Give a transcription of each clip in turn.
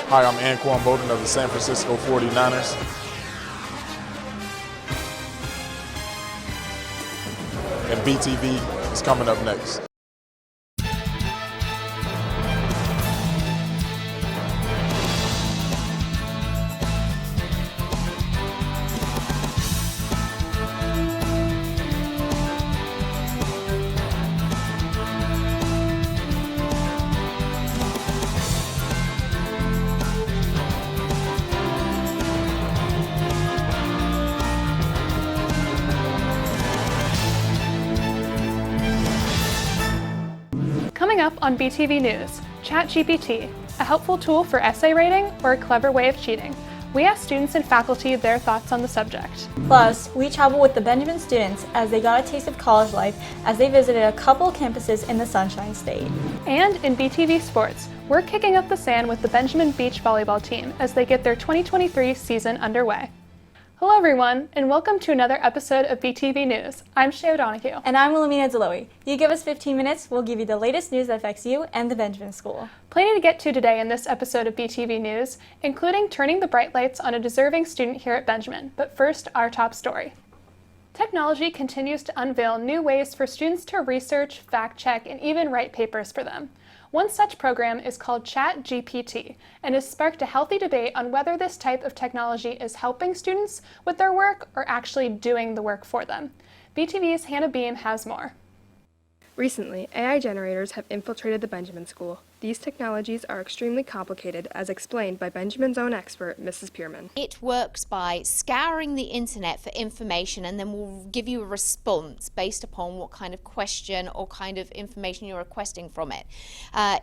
Hi, I'm Anquan Bowden of the San Francisco 49ers. And BTV is coming up next. Coming up on BTV News, ChatGPT, a helpful tool for essay writing or a clever way of cheating. We asked students and faculty their thoughts on the subject. Plus, we traveled with the Benjamin students as they got a taste of college life as they visited a couple campuses in the Sunshine State. And in BTV Sports, we're kicking up the sand with the Benjamin Beach volleyball team as they get their 2023 season underway. Hello everyone, and welcome to another episode of BTV News. I'm Shay O'Donoghue. And I'm Wilhelmina Deloe. You give us 15 minutes, we'll give you the latest news that affects you and the Benjamin School. Plenty to get to today in this episode of BTV News, including turning the bright lights on a deserving student here at Benjamin. But first, our top story. Technology continues to unveil new ways for students to research, fact-check, and even write papers for them. One such program is called ChatGPT and has sparked a healthy debate on whether this type of technology is helping students with their work or actually doing the work for them. BTV's Hannah Beam has more. Recently, AI generators have infiltrated the Benjamin School. These technologies are extremely complicated, as explained by Benjamin's own expert, Mrs. Pierman. It works by scouring the internet for information and then will give you a response based upon what kind of question or kind of information you're requesting from it.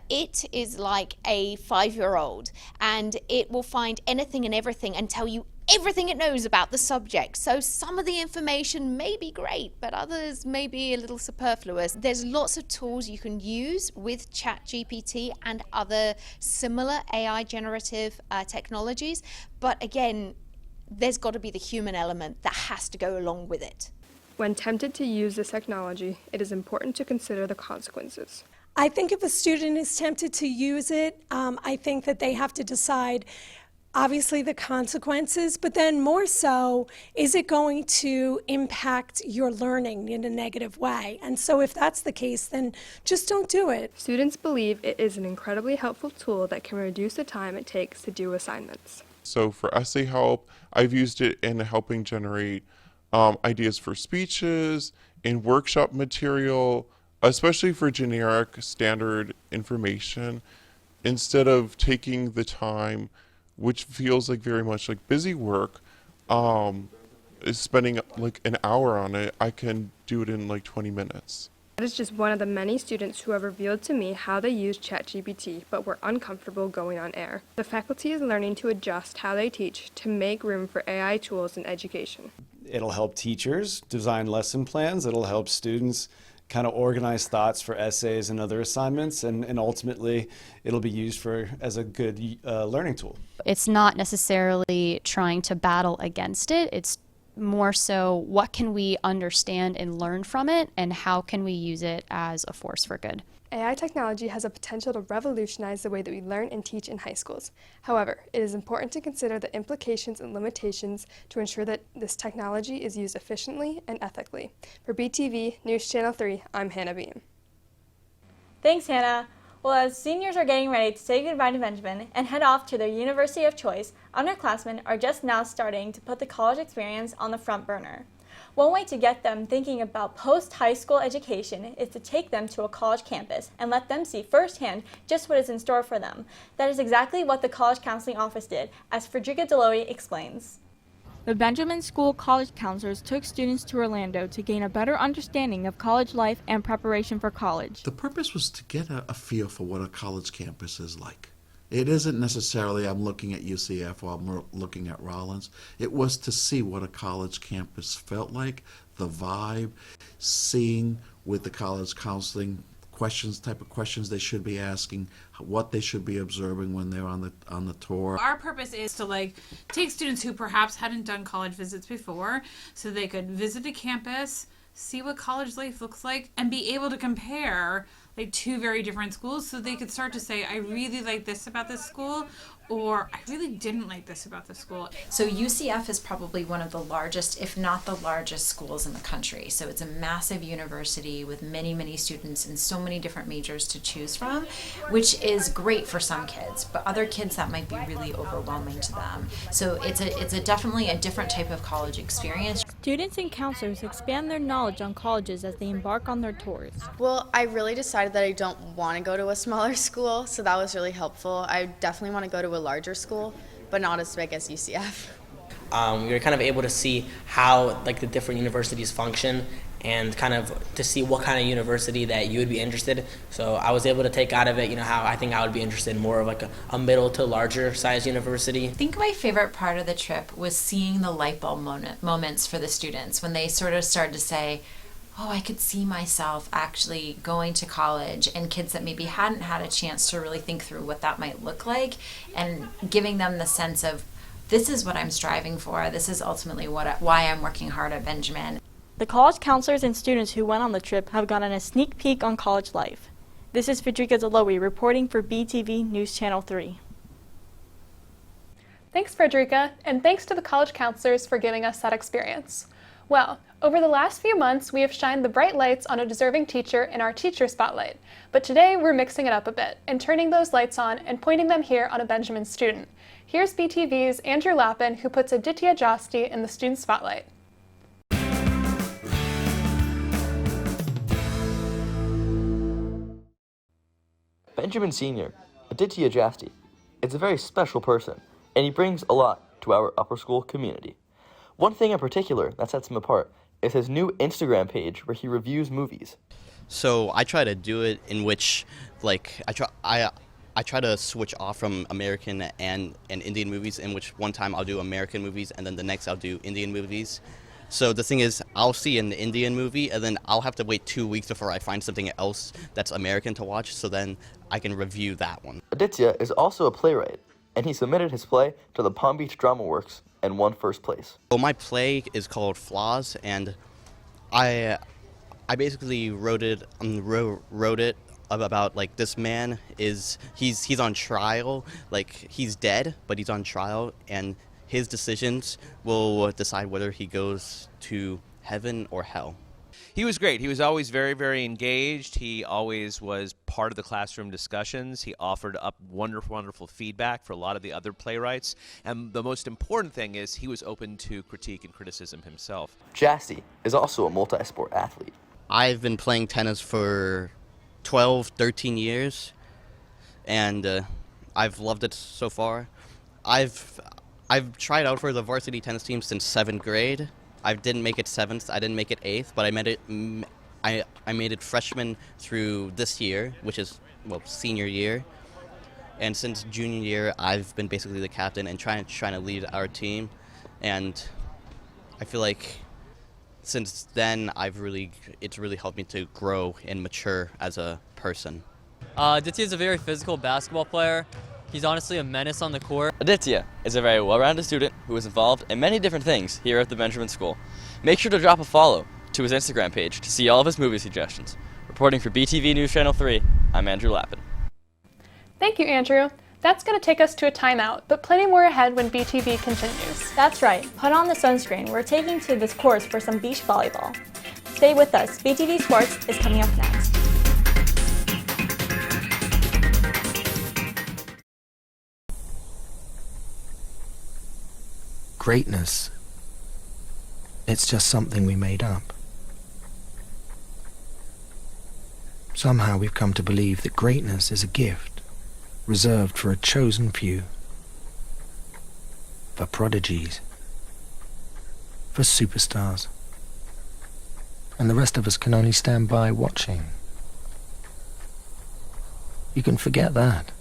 It is like a 5-year-old, and it will find anything and everything and tell you everything it knows about the subject. So some of the information may be great, but others may be a little superfluous. There's lots of tools you can use with ChatGPT and other similar AI generative technologies. But again, there's got to be the human element that has to go along with it. When tempted to use this technology, it is important to consider the consequences. I think if a student is tempted to use it, I think that they have to decide obviously the consequences, but then more so, is it going to impact your learning in a negative way? And so if that's the case, then just don't do it. Students believe it is an incredibly helpful tool that can reduce the time it takes to do assignments. So for essay help, I've used it in helping generate ideas for speeches, in workshop material, especially for generic standard information, instead of taking the time, which feels like very much like busy work, is spending like an hour on it. I can do it in like 20 minutes. That is just one of the many students who have revealed to me how they use ChatGPT, but were uncomfortable going on air. The faculty is learning to adjust how they teach to make room for AI tools in education. It'll help teachers design lesson plans. It'll help students kind of organize thoughts for essays and other assignments, and ultimately it'll be used as a good learning tool. It's not necessarily trying to battle against it. It's more so what can we understand and learn from it, and how can we use it as a force for good. AI technology has a potential to revolutionize the way that we learn and teach in high schools. However, it is important to consider the implications and limitations to ensure that this technology is used efficiently and ethically. For BTV News Channel 3, I'm Hannah Beam. Thanks, Hannah. Well, as seniors are getting ready to say goodbye to Benjamin and head off to their university of choice, underclassmen are just now starting to put the college experience on the front burner. One way to get them thinking about post-high school education is to take them to a college campus and let them see firsthand just what is in store for them. That is exactly what the College Counseling Office did, as Frederica Deloe explains. The Benjamin School College Counselors took students to Orlando to gain a better understanding of college life and preparation for college. The purpose was to get a feel for what a college campus is like. It isn't necessarily I'm looking at UCF or I'm looking at Rollins. It was to see what a college campus felt like, the vibe, seeing with the college counseling type of questions they should be asking, what they should be observing when they're on the tour. Our purpose is to take students who perhaps hadn't done college visits before so they could visit a campus, see what college life looks like, and be able to compare like two very different schools, so they could start to say, I really like this about this school, or I really didn't like this about this school. So UCF is probably one of the largest, if not the largest, schools in the country. So it's a massive university with many, many students and so many different majors to choose from, which is great for some kids, but other kids that might be really overwhelming to them. So it's definitely a different type of college experience. Students and counselors expand their knowledge on colleges as they embark on their tours. Well, I really decided that I don't want to go to a smaller school, so that was really helpful. I definitely want to go to a larger school, but not as big as UCF. We were kind of able to see how like the different universities function and kind of to see what kind of university that you would be interested. So I was able to take out of it, how I think I would be interested in more of like a middle to larger size university. I think my favorite part of the trip was seeing the light bulb moments for the students when they sort of started to say, oh, I could see myself actually going to college, and kids that maybe hadn't had a chance to really think through what that might look like, and giving them the sense of, this is what I'm striving for. This is ultimately why I'm working hard at Benjamin. The college counselors and students who went on the trip have gotten a sneak peek on college life. This is Federica Zalowi reporting for BTV News Channel 3. Thanks, Frederica, and thanks to the college counselors for giving us that experience. Well, over the last few months, we have shined the bright lights on a deserving teacher in our Teacher Spotlight. But today, we're mixing it up a bit and turning those lights on and pointing them here on a Benjamin student. Here's BTV's Andrew Lappin, who puts Aditya Josti in the Student Spotlight. Benjamin Sr., Aditya Josti, is a very special person, and he brings a lot to our upper school community. One thing in particular that sets him apart is his new Instagram page where he reviews movies. So I try to do it in which, like, I try to switch off from American and Indian movies, in which one time I'll do American movies and then the next I'll do Indian movies. So the thing is, I'll see an Indian movie and then I'll have to wait 2 weeks before I find something else that's American to watch, so then I can review that one. Aditya is also a playwright, and he submitted his play to the Palm Beach Drama Works and won first place. Well, my play is called Flaws, and I basically wrote it about, like, this man he's on trial, like, he's dead, but he's on trial, and his decisions will decide whether he goes to heaven or hell. He was great. He was always very, very engaged. He always was part of the classroom discussions. He offered up wonderful, wonderful feedback for a lot of the other playwrights. And the most important thing is he was open to critique and criticism himself. Josti is also a multi-sport athlete. I've been playing tennis for 12, 13 years, and I've loved it so far. I've tried out for the varsity tennis team since 7th grade. I didn't make it 7th, I didn't make it 8th, but I made it freshman through this year, which is, well, senior year. And since junior year, I've been basically the captain and trying to lead our team. And I feel like since then, it's really helped me to grow and mature as a person. Aditya is a very physical basketball player. He's honestly a menace on the court. Aditya is a very well-rounded student who is involved in many different things here at the Benjamin School. Make sure to drop a follow to his Instagram page to see all of his movie suggestions. Reporting for BTV News Channel 3, I'm Andrew Lappin. Thank you, Andrew. That's going to take us to a timeout, but plenty more ahead when BTV continues. That's right. Put on the sunscreen. We're taking to this course for some beach volleyball. Stay with us. BTV Sports is coming up next. Greatness, it's just something we made up. Somehow we've come to believe that greatness is a gift reserved for a chosen few, for prodigies, for superstars, and the rest of us can only stand by watching. You can forget that.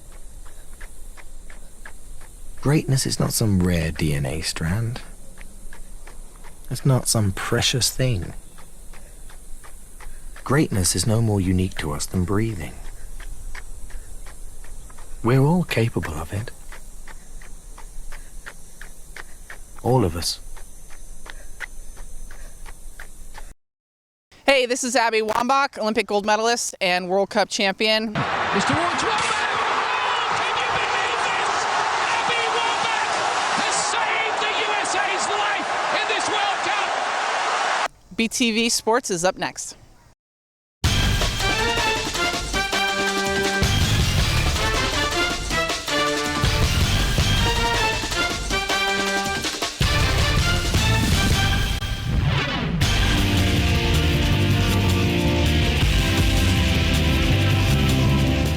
Greatness is not some rare DNA strand. It's not some precious thing. Greatness is no more unique to us than breathing. We're all capable of it. All of us. Hey, Hey, this is Abby Wambach, Olympic gold medalist and World Cup champion. Mr. Woods, can you believe this? Abby Wambach has saved the USA's life in this World Cup. BTV Sports is up next.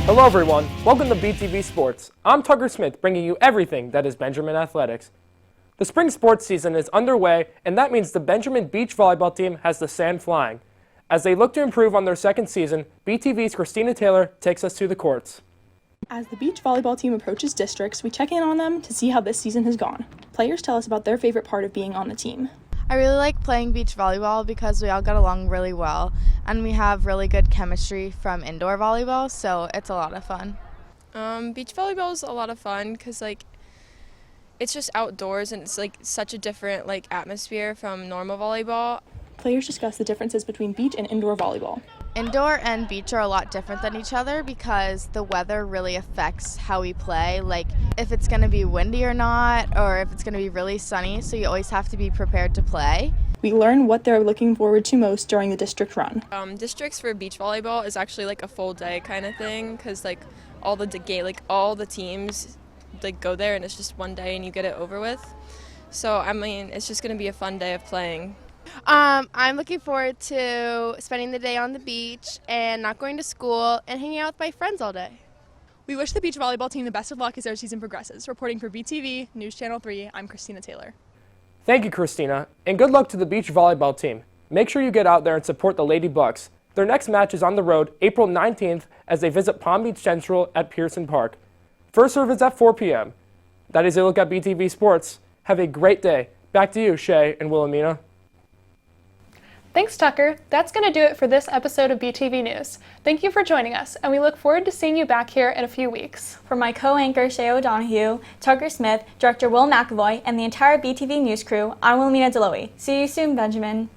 Hello everyone, welcome to BTV Sports. I'm Tucker Smith, bringing you everything that is Benjamin Athletics. The spring sports season is underway, and that means the Benjamin Beach Volleyball team has the sand flying. As they look to improve on their second season, BTV's Christina Taylor takes us to the courts. As the beach volleyball team approaches districts, we check in on them to see how this season has gone. Players tell us about their favorite part of being on the team. I really like playing beach volleyball because we all got along really well and we have really good chemistry from indoor volleyball, so it's a lot of fun. Beach volleyball is a lot of fun because it's just outdoors and it's such a different atmosphere from normal volleyball. Players discuss the differences between beach and indoor volleyball. Indoor and beach are a lot different than each other because the weather really affects how we play, like if it's going to be windy or not, or if it's going to be really sunny, so you always have to be prepared to play. We learn what they're looking forward to most during the district run. Districts for beach volleyball is actually a full day kind of thing because all the teams go there and it's just one day and you get it over with. So I mean, it's just going to be a fun day of playing. I'm looking forward to spending the day on the beach and not going to school and hanging out with my friends all day. We wish the beach volleyball team the best of luck as their season progresses. Reporting for BTV News Channel 3, I'm Christina Taylor. Thank you, Christina, and good luck to the beach volleyball team. Make sure you get out there and support the Lady Bucks. Their next match is on the road April 19th as they visit Palm Beach Central at Pearson Park. First serve is at 4 p.m. That is a look at BTV Sports. Have a great day. Back to you, Shay and Wilhelmina. Thanks, Tucker. That's going to do it for this episode of BTV News. Thank you for joining us, and we look forward to seeing you back here in a few weeks. For my co-anchor Shay O'Donoghue, Tucker Smith, Director Will McAvoy, and the entire BTV News crew, I'm Wilhelmina Deloe. See you soon, Benjamin.